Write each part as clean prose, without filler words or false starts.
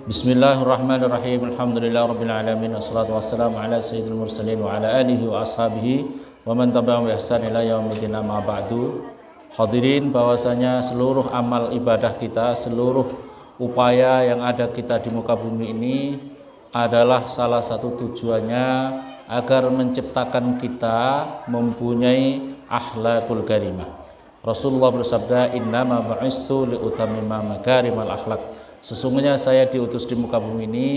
Bismillahirrahmanirrahim. Alhamdulillahirabbil alamin wassalatu wassalamu ala sayyidil mursalin wa ala alihi wa ashabihi wa man tabi'ahum bi ihsan ila yaumil amma ba'du. Hadirin, bahwasanya seluruh amal ibadah kita, seluruh upaya yang ada kita di muka bumi ini adalah salah satu tujuannya agar menciptakan kita mempunyai akhlakul karimah. Rasulullah bersabda, innama bu'istu liutammima makarimal akhlak. Sesungguhnya saya diutus di muka bumi ini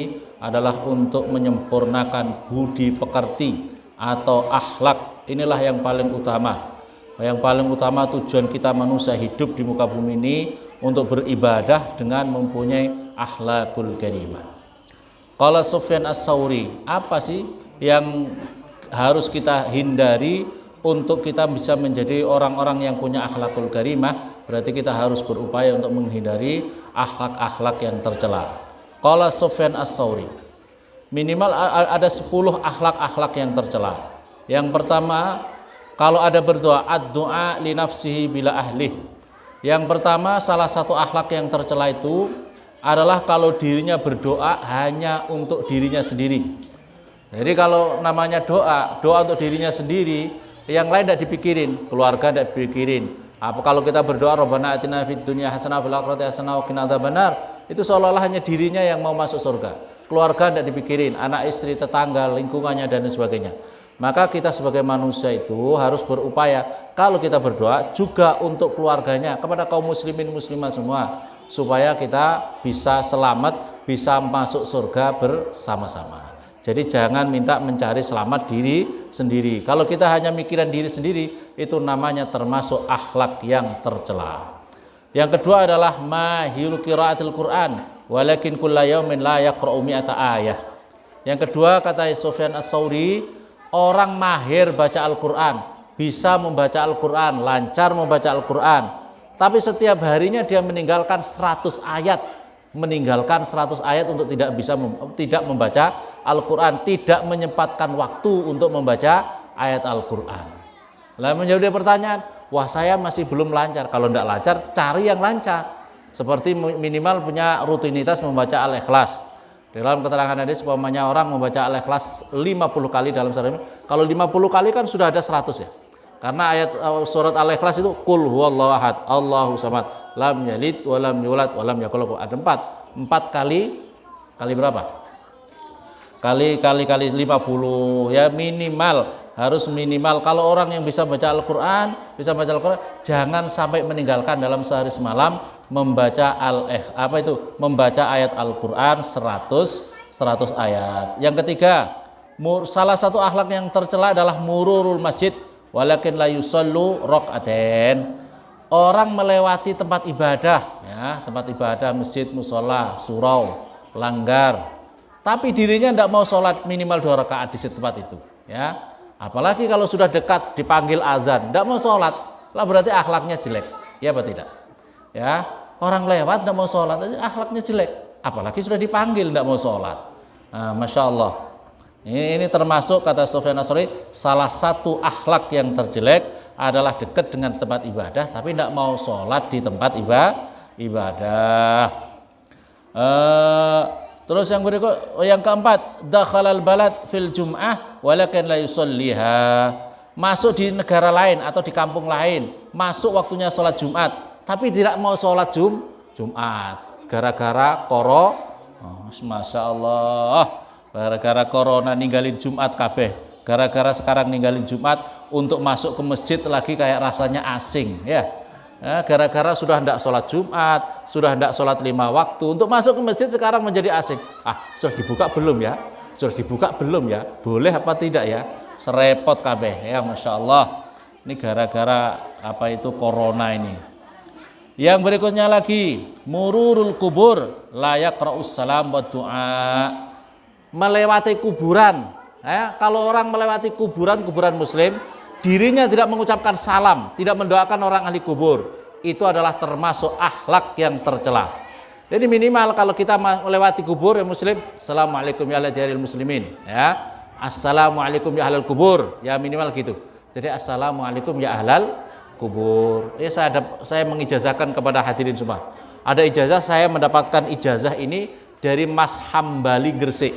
adalah untuk menyempurnakan budi pekerti atau akhlak. Inilah yang paling utama. Yang paling utama tujuan kita manusia hidup di muka bumi ini untuk beribadah dengan mempunyai akhlakul karimah. Qala Sufyan Ats-Tsauri, apa sih yang harus kita hindari untuk kita bisa menjadi orang-orang yang punya akhlakul karimah? Berarti kita harus berupaya untuk menghindari akhlak-akhlak yang tercela. Qala Sufyan Ats-Tsauri, minimal ada 10 akhlak-akhlak yang tercela. Yang pertama, kalau ada berdoa, ad-du'a li nafsihi bila ahlih. Yang pertama, salah satu akhlak yang tercela itu adalah kalau dirinya berdoa hanya untuk dirinya sendiri. Jadi kalau namanya doa untuk dirinya sendiri, yang lain tidak dipikirin, keluarga tidak dipikirin. Apa kalau kita berdoa Rabbana atina fid dunya hasanah fil akhirati hasanah wa qina adzabannar, itu seolah-olah hanya dirinya yang mau masuk surga. Keluarga tidak dipikirin, anak istri, tetangga, lingkungannya dan sebagainya. Maka kita sebagai manusia itu harus berupaya kalau kita berdoa juga untuk keluarganya, kepada kaum muslimin muslimah semua, supaya kita bisa selamat, bisa masuk surga bersama-sama. Jadi jangan minta mencari selamat diri sendiri. Kalau kita hanya mikiran diri sendiri, itu namanya termasuk akhlak yang tercela. Yang kedua adalah mahilu qiraatil Quran, walakin kulla yaumin la yaqra'u mi'ata ayah. Yang kedua, kata Sufyan Ats-Tsauri, orang mahir baca Al-Quran, bisa membaca Al-Quran, lancar membaca Al-Quran, tapi setiap harinya dia meninggalkan 100 ayat. Meninggalkan 100 ayat untuk tidak membaca Al-Quran, tidak menyempatkan waktu untuk membaca ayat Al-Quran. Lalu menjadi pertanyaan, wah saya masih belum lancar. Kalau tidak lancar, cari yang lancar. Seperti minimal punya rutinitas membaca Al-Ikhlas. Dalam keterangan hadis, umpamanya orang membaca Al-Ikhlas 50 kali dalam sehari. Kalau 50 kali kan sudah ada 100 ya. Karena ayat surat Al-Ikhlas itu Qul huwallahu ahad, Allahu samad, lam yalid wa lam yulad wa lam yakul lahu. Ada 4 kali berapa? Kali 50 ya, harus minimal. Kalau orang yang bisa baca Al-Quran, jangan sampai meninggalkan dalam sehari semalam membaca membaca ayat Al-Quran 100 ayat. Yang ketiga, salah satu akhlak yang tercela adalah mururul masjid walakin la yusallu raq'atain. Orang melewati tempat ibadah ya, tempat ibadah, masjid, musola, surau, langgar, tapi dirinya tidak mau sholat minimal 2 rakaat di tempat itu ya. Apalagi kalau sudah dekat dipanggil azan tidak mau sholat, lah berarti akhlaknya jelek, ya apa tidak ya. Orang lewat tidak mau sholat aja akhlaknya jelek, apalagi sudah dipanggil tidak mau sholat. Nah, Masya Allah, ini termasuk, kata Sufyan Ats-Tsauri, salah satu akhlak yang terjelek adalah dekat dengan tempat ibadah tapi tidak mau sholat di tempat ibadah. Terus yang keempat, dakhalal balad fil jum'ah walakin la yusalliha. Masuk di negara lain atau di kampung lain, masuk waktunya sholat Jumat tapi tidak mau sholat Jumat gara-gara Masya Allah, gara-gara corona ninggalin Jumat kabeh. Gara-gara sekarang ninggalin Jumat untuk masuk ke masjid lagi kayak rasanya asing ya. Gara-gara sudah tidak sholat Jumat, sudah tidak sholat 5 waktu, untuk masuk ke masjid sekarang menjadi asing. Sudah dibuka belum ya? Sudah dibuka belum ya? Boleh apa tidak ya? Serepot kabeh ya, Masya Allah. Ini gara-gara corona ini. Yang berikutnya lagi, mururul kubur la yaqra'us salam wa du'a. Melewati kuburan ya, kalau orang melewati kuburan muslim, dirinya tidak mengucapkan salam, tidak mendoakan orang ahli kubur, itu adalah termasuk akhlak yang tercela. Jadi minimal kalau kita melewati kubur yang muslim, assalamualaikum ya ahlal muslimin ya, assalamualaikum ya ahlal kubur ya, minimal gitu. Jadi assalamualaikum ya ahlal kubur. Ya, saya mengijazahkan kepada hadirin semua. Ada ijazah, saya mendapatkan ijazah ini dari Mas Hambali Gresik.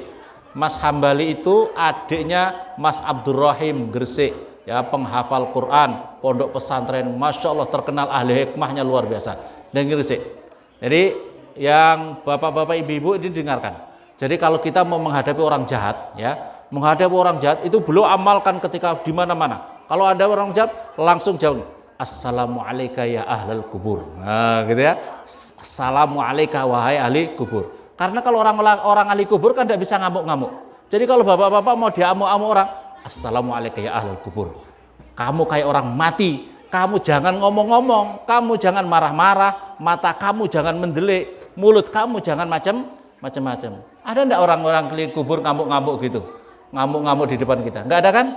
Mas Hambali itu adiknya Mas Abdurrahim Gresik, ya, penghafal Quran, pondok pesantren, masya Allah terkenal, ahli hikmahnya luar biasa, dan Gresik. Jadi yang bapak-bapak ibu-ibu ini dengarkan. Jadi kalau kita mau menghadapi orang jahat, ya, menghadapi orang jahat itu beliau amalkan ketika di mana-mana. Kalau ada orang jahat langsung jawab, Assalamualaikum ya ahlal kubur. Nah, gitu ya. Assalamualaikum wahai ahli kubur. Karena kalau orang ahli kubur kan tidak bisa ngamuk-ngamuk. Jadi kalau bapak-bapak mau diamuk-amuk orang, Assalamualaikum ya ahlal kubur. Kamu kayak orang mati, kamu jangan ngomong-ngomong, kamu jangan marah-marah, mata kamu jangan mendelik, mulut kamu jangan macam-macam. Ada enggak orang-orang keliling kubur ngamuk-ngamuk gitu? Ngamuk-ngamuk di depan kita? Enggak ada kan?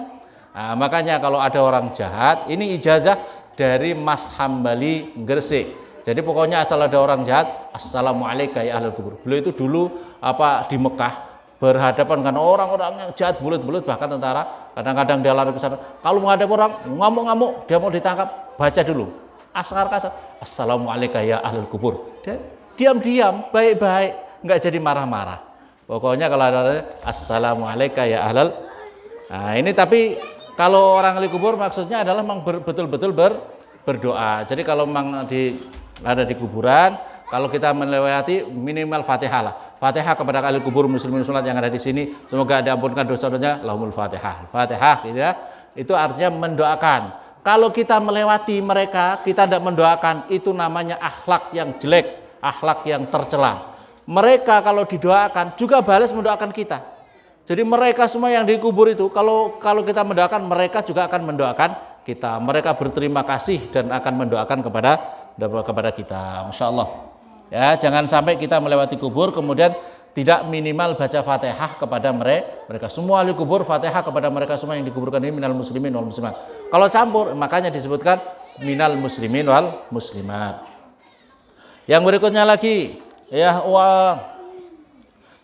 Nah, makanya kalau ada orang jahat, ini ijazah dari Mas Hambali Gresik. Jadi pokoknya asal ada orang jahat, Assalamualaikum ya ahlul kubur. Beliau itu dulu di Mekah berhadapan dengan orang-orang yang jahat, bulut-bulut, bahkan tentara. Kadang-kadang dia lari ke sana. Kalau menghadap orang ngamuk-ngamuk, dia mau ditangkap, baca dulu. Asar-kasar, Assalamualaikum ya ahlul kubur. Dia diam-diam, baik-baik, nggak jadi marah-marah. Pokoknya kalau ada Assalamualaikum ya ahlul. Nah ini tapi kalau orang ahli kubur maksudnya adalah memang betul-betul berdoa. Jadi kalau memang ada di kuburan, kalau kita melewati minimal Fatihah lah. Fatihah kepada ahli kubur muslimin muslimat yang ada di sini, semoga diampunkan dosa-dosanya, lahumul Fatihah. Fatihah gitu ya. Itu artinya mendoakan. Kalau kita melewati mereka, kita tidak mendoakan, itu namanya akhlak yang jelek, akhlak yang tercela. Mereka kalau didoakan juga balas mendoakan kita. Jadi mereka semua yang dikubur itu kalau kita mendoakan, mereka juga akan mendoakan kita. Mereka berterima kasih dan akan mendoakan kepada kita. Masya Allah. Ya, jangan sampai kita melewati kubur kemudian tidak minimal baca Fatihah kepada mereka. Semua ahli kubur Fatihah kepada mereka semua yang dikuburkan ini minal muslimin wal muslimat. Kalau campur makanya disebutkan minal muslimin wal muslimat. Yang berikutnya lagi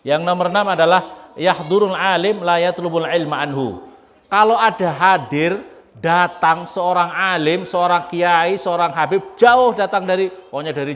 yang nomor 6 adalah yahdurul alim la yatlubul ilma anhu. Kalau ada hadir datang seorang alim, seorang kiai, seorang habib jauh datang dari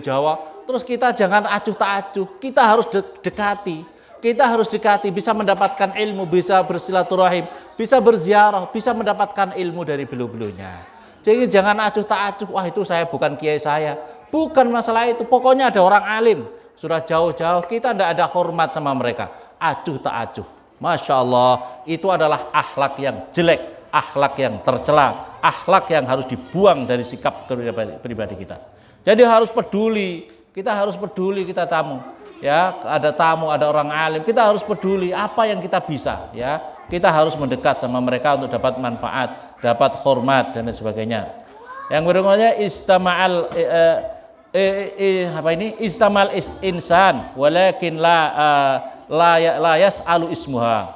Jawa, terus kita jangan acuh tak acuh, kita harus dekati. Kita harus dekati, bisa mendapatkan ilmu, bisa bersilaturahim, bisa berziarah, bisa mendapatkan ilmu dari beliau-beliaunya. Jadi jangan acuh tak acuh, wah itu saya bukan kiai saya. Bukan masalah itu, pokoknya ada orang alim, sudah jauh-jauh, kita tidak ada hormat sama mereka. Acuh tak acuh. Masya Allah, itu adalah akhlak yang jelek, akhlak yang tercela, akhlak yang harus dibuang dari sikap pribadi kita. Jadi harus peduli, kita tamu. Ya, ada tamu, ada orang alim, kita harus peduli apa yang kita bisa. Ya, kita harus mendekat sama mereka untuk dapat manfaat, dapat hormat dan sebagainya. Yang berikutnya istamal insan walakin la yas'alu ismuha.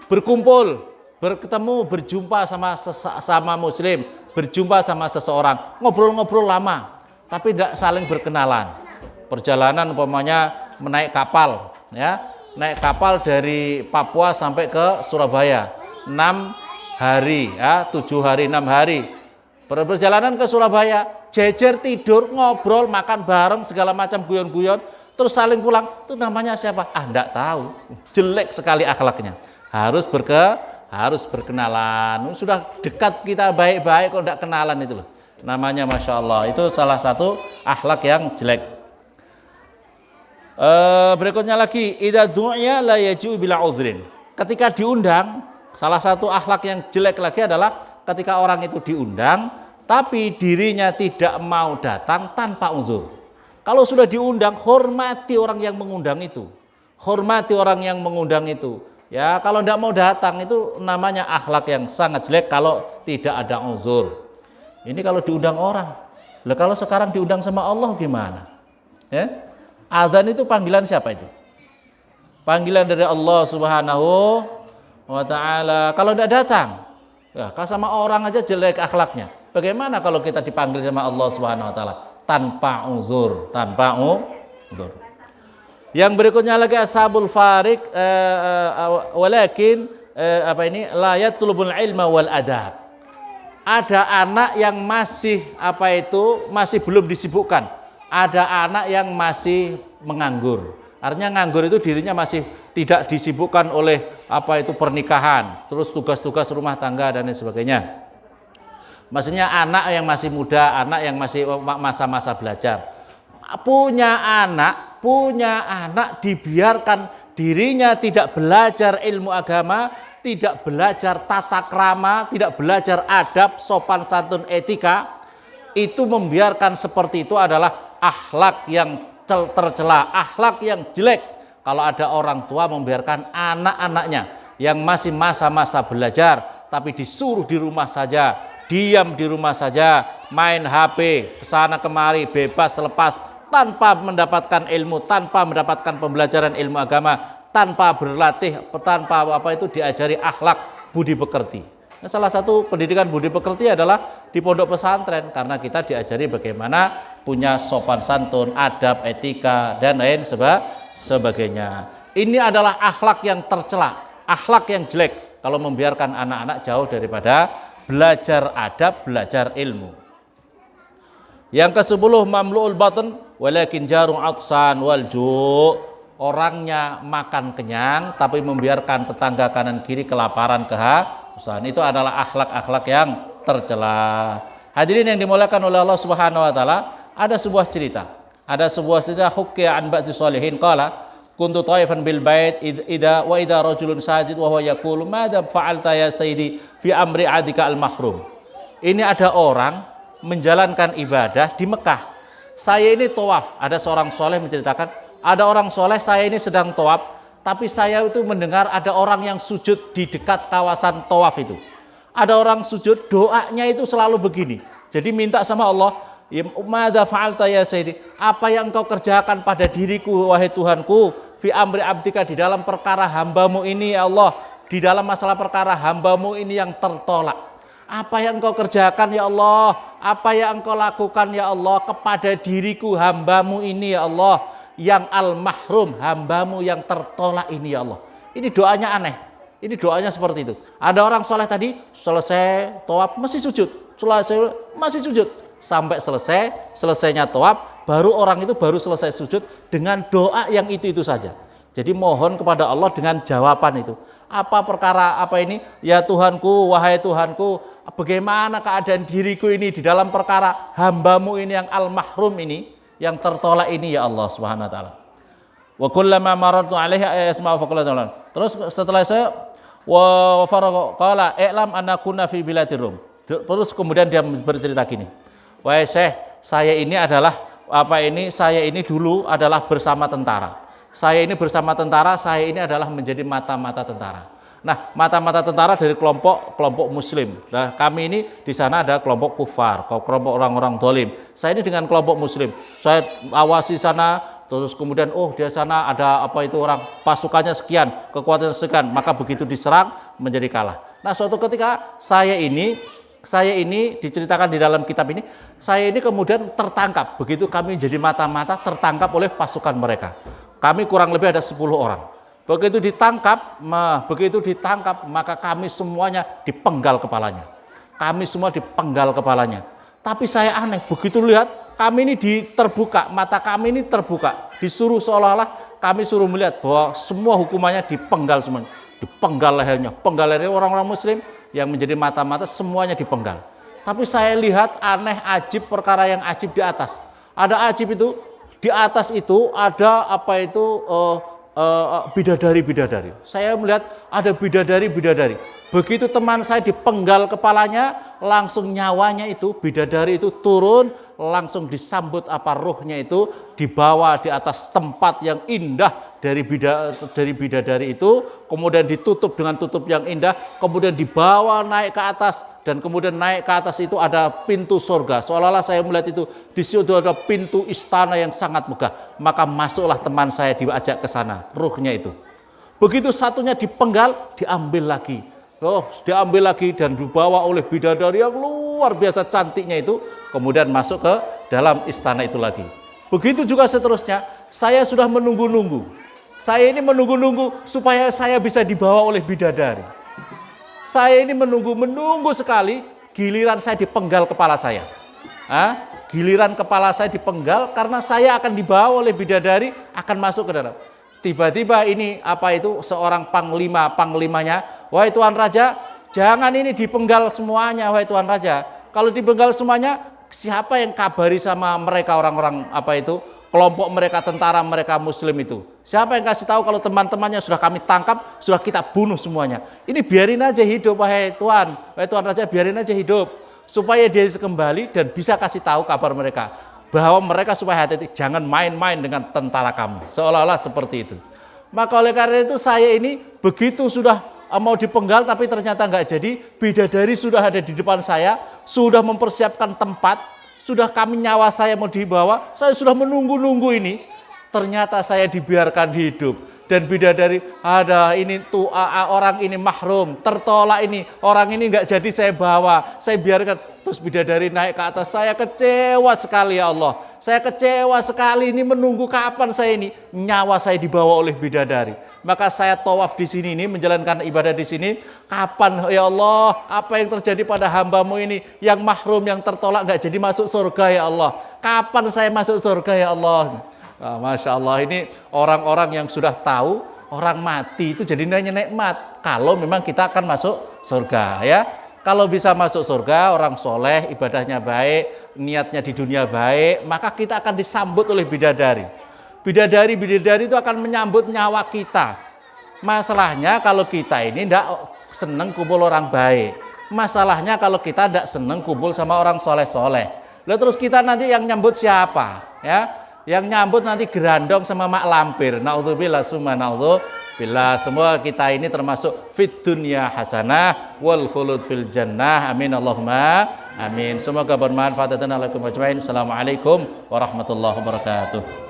Berkumpul, bertemu, berjumpa sama muslim, berjumpa sama seseorang, ngobrol-ngobrol lama, tapi tidak saling berkenalan. Perjalanan umpamanya menaik kapal, ya, naik kapal dari Papua sampai ke Surabaya 6 hari, ya, 7 hari 6 hari. Perjalanan ke Surabaya, jejer tidur, ngobrol, makan bareng, segala macam guyon-guyon, terus saling pulang. Itu namanya siapa? Enggak tahu. Jelek sekali akhlaknya. Harus berkenalan. Sudah dekat kita baik-baik kok enggak kenalan itu loh. Namanya Masya Allah. Itu salah satu akhlak yang jelek. Berikutnya lagi, idza du'iya la yaji'u bila udhrin. Ketika diundang, salah satu akhlak yang jelek lagi adalah ketika orang itu diundang tapi dirinya tidak mau datang tanpa uzur. Kalau sudah diundang, hormati orang yang mengundang itu. Hormati orang yang mengundang itu. Ya, kalau tidak mau datang itu namanya akhlak yang sangat jelek kalau tidak ada uzur. Ini kalau diundang orang. Lah kalau sekarang diundang sama Allah gimana? Ya? Azan itu panggilan siapa itu? Panggilan dari Allah Subhanahu wa ta'ala. Kalau tidak datang, ya, sama orang aja jelek akhlaknya. Bagaimana kalau kita dipanggil sama Allah Subhanahu wa ta'ala tanpa uzur, uzur. Yang berikutnya lagi ashabul farik walakin la yatlubul ilma wal adab. Ada anak yang masih masih belum disibukkan. Ada anak yang masih menganggur, Artinya nganggur itu dirinya masih tidak disibukkan oleh apa itu pernikahan, terus tugas-tugas rumah tangga dan lain sebagainya. Maksudnya anak yang masih muda, anak yang masih masa-masa belajar. Punya anak dibiarkan dirinya tidak belajar ilmu agama, tidak belajar tata krama, tidak belajar adab, sopan santun, etika, itu membiarkan seperti itu adalah akhlak yang tercela, akhlak yang jelek. Kalau ada orang tua membiarkan anak-anaknya yang masih masa-masa belajar tapi disuruh di rumah saja, diam di rumah saja, main HP kesana kemari bebas lepas tanpa mendapatkan ilmu, tanpa mendapatkan pembelajaran ilmu agama, tanpa berlatih, tanpa apa itu diajari akhlak budi pekerti. Nah, salah satu pendidikan budi pekerti adalah di pondok pesantren, karena kita diajari bagaimana punya sopan santun, adab, etika dan lain sebagainya. Ini adalah akhlak yang tercela, akhlak yang jelek kalau membiarkan anak-anak jauh daripada belajar adab, belajar ilmu. Yang ke-10 mamlu'ul batn walakin jarung atsan wal ju'. Orangnya makan kenyang tapi membiarkan tetangga kanan kiri kelaparan, kehausan. Itu adalah akhlak-akhlak yang tercela. Hadirin yang dimuliakan oleh Allah Subhanahu wa taala, ada sebuah cerita. Ada sebuah cerita hukya an ba'di sholihin qala kuntu taifan bil bait idza rajulun sajid wa huwa yaqulu madza fa'alta ya sayyidi fi amri adika al mahrum. Ini ada orang menjalankan ibadah di Mekah. Saya ini tawaf, ada seorang soleh menceritakan, ada orang soleh, saya ini sedang tawaf, tapi saya itu mendengar ada orang yang sujud di dekat kawasan tawaf itu. Ada orang sujud, doanya itu selalu begini. Jadi minta sama Allah, madza fa'alta ya sayyidi, apa yang engkau kerjakan pada diriku wahai Tuhanku, fi amri abdika, di dalam perkara hambamu ini ya Allah, di dalam masalah perkara hambamu ini yang tertolak. Apa yang engkau kerjakan ya Allah, apa yang engkau lakukan ya Allah kepada diriku hambamu ini ya Allah, yang al-mahrum, hambamu yang tertolak ini ya Allah. Ini doanya aneh, ini doanya seperti itu. Ada orang soleh tadi selesai tawaf masih sujud, masih sujud sampai selesainya tawaf, baru orang itu baru selesai sujud dengan doa yang itu saja. Jadi mohon kepada Allah dengan jawaban itu. Apa perkara apa ini? Ya Tuhanku, wahai Tuhanku, bagaimana keadaan diriku ini di dalam perkara hambamu ini yang al-mahrum ini, yang tertolak ini ya Allah Subhanahu wa taala. Wa kullama marartu alaihi ayasma'u faqala. Terus setelah saya wa faraqa qala i'lam anna kunna fi biladir rum. Terus kemudian dia bercerita gini. Wahai Syekh, saya ini dulu adalah bersama tentara. Saya ini bersama tentara, saya ini adalah menjadi mata-mata tentara. Nah, mata-mata tentara dari kelompok muslim. Nah, kami ini di sana ada kelompok kufar, kelompok orang-orang dolim. Saya ini dengan kelompok muslim. Saya awasi sana, terus kemudian di sana ada apa itu orang pasukannya sekian, kekuatan sekian, maka begitu diserang menjadi kalah. Nah, suatu ketika saya ini diceritakan di dalam kitab ini, saya ini kemudian tertangkap. Begitu kami jadi mata-mata tertangkap oleh pasukan mereka. Kami kurang lebih ada 10 orang. Begitu ditangkap, maka kami semuanya dipenggal kepalanya. Kami semua dipenggal kepalanya. Tapi saya aneh, begitu lihat kami ini terbuka, mata kami ini terbuka. Disuruh seolah-olah kami suruh melihat bahwa semua hukumannya dipenggal semua. Dipenggal lehernya. Penggal lehernya orang-orang muslim yang menjadi mata-mata semuanya dipenggal. Tapi saya lihat aneh, ajib, perkara yang ajib di atas. Ada ajib itu, di atas itu ada apa itu bidadari-bidadari. Saya melihat ada bidadari-bidadari. Begitu teman saya dipenggal kepalanya, langsung nyawanya itu, bidadari itu turun, langsung disambut ruhnya itu, dibawa di atas tempat yang indah dari bidadari itu, kemudian ditutup dengan tutup yang indah, kemudian dibawa naik ke atas, dan kemudian naik ke atas itu ada pintu surga. Seolah-olah saya melihat itu, di situ ada pintu istana yang sangat megah. Maka masuklah teman saya, diajak ke sana, ruhnya itu. Begitu satunya dipenggal, diambil lagi. Diambil lagi dan dibawa oleh bidadari yang luar biasa cantiknya itu, kemudian masuk ke dalam istana itu lagi. Begitu juga seterusnya, saya sudah menunggu-nunggu. Saya ini menunggu-nunggu supaya saya bisa dibawa oleh bidadari. Saya ini menunggu sekali, giliran saya dipenggal kepala saya. Giliran kepala saya dipenggal karena saya akan dibawa oleh bidadari, akan masuk ke dalam. tiba-tiba ini seorang panglimanya, wahai Tuan Raja, jangan ini dipenggal semuanya, wahai Tuan Raja. Kalau dipenggal semuanya, siapa yang kabari sama mereka orang-orang kelompok mereka, tentara mereka Muslim itu? Siapa yang kasih tahu kalau teman-temannya sudah kami tangkap, sudah kita bunuh semuanya? Ini biarin aja hidup, wahai Tuan Raja, biarin aja hidup supaya dia kembali dan bisa kasih tahu kabar mereka bahwa mereka supaya hati-hati, jangan main-main dengan tentara kami, seolah-olah seperti itu. Maka oleh karena itu saya ini begitu sudah mau dipenggal tapi ternyata nggak jadi, bidadari sudah ada di depan saya, sudah mempersiapkan tempat, sudah nyawa saya mau dibawa, saya sudah menunggu-nunggu ini, ternyata saya dibiarkan hidup. Dan bidadari, ada ini tuh orang ini mahrum, tertolak ini, orang ini nggak jadi saya bawa, saya biarkan. Terus bidadari naik ke atas, saya kecewa sekali ya Allah, saya kecewa sekali ini, menunggu kapan saya ini nyawa saya dibawa oleh bidadari. Maka saya tawaf di sini ini, menjalankan ibadah di sini, kapan ya Allah, apa yang terjadi pada hambamu ini yang mahrum, yang tertolak nggak jadi masuk surga ya Allah, kapan saya masuk surga ya Allah. Nah, Masya Allah, ini orang-orang yang sudah tahu orang mati itu jadi nikmat kalau memang kita akan masuk surga ya. Kalau bisa masuk surga, orang soleh, ibadahnya baik, niatnya di dunia baik, maka kita akan disambut oleh bidadari. Bidadari itu akan menyambut nyawa kita. Masalahnya kalau kita ini tidak senang kumpul orang baik. Masalahnya kalau kita tidak senang kumpul sama orang soleh-soleh. Lalu terus kita nanti yang nyambut siapa? Ya, yang nyambut nanti gerandong sama mak lampir. Naudzubillah summa naudzubillah. Semua kita ini termasuk fit dunya hasanah wal khulud fil jannah. Amin Allahumma amin. Semoga bermanfaat. Assalamualaikum warahmatullahi wabarakatuh.